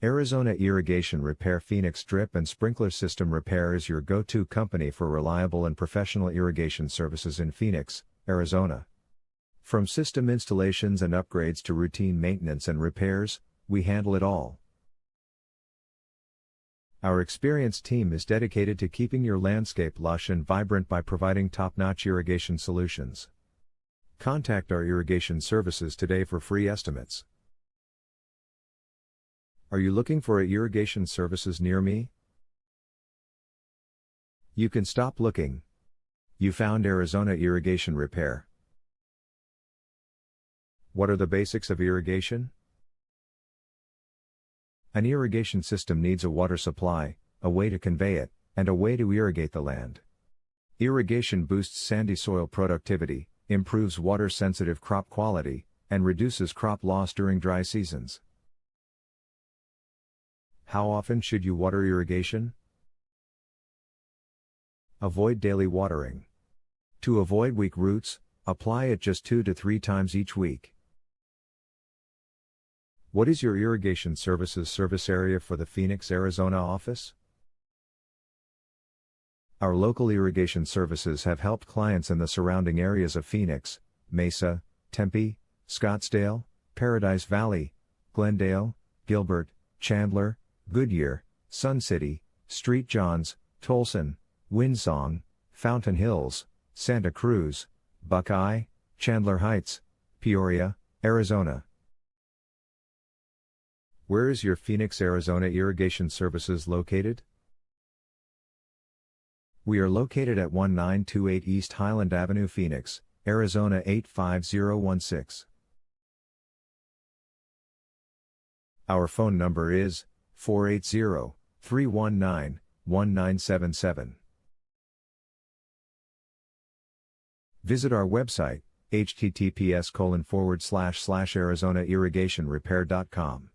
Arizona Irrigation Repair. Phoenix Drip and Sprinkler System Repair is your go-to company for reliable and professional irrigation services in Phoenix, Arizona. From system installations and upgrades to routine maintenance and repairs, we handle it all. Our experienced team is dedicated to keeping your landscape lush and vibrant by providing top-notch irrigation solutions. Contact our irrigation services today for free estimates. Are you looking for irrigation services near me? You can stop looking. You found Arizona Irrigation Repair. What are the basics of irrigation? An irrigation system needs a water supply, a way to convey it, and a way to irrigate the land. Irrigation boosts sandy soil productivity, improves water-sensitive crop quality, and reduces crop loss during dry seasons. How often should you water irrigation? Avoid daily watering. To avoid weak roots, apply it just 2 to 3 times each week. What is your irrigation services service area for the Phoenix, Arizona office? Our local irrigation services have helped clients in the surrounding areas of Phoenix, Mesa, Tempe, Scottsdale, Paradise Valley, Glendale, Gilbert, Chandler, Goodyear, Sun City, St. Johns, Tolleson, Windsong, Fountain Hills, Santa Cruz, Buckeye, Chandler Heights, Peoria, Arizona. Where is your Phoenix, Arizona irrigation services located? We are located at 1928 East Highland Avenue, Phoenix, Arizona 85016. Our phone number is 480-319-1977. Visit our website, https://arizonairrigationrepair.com.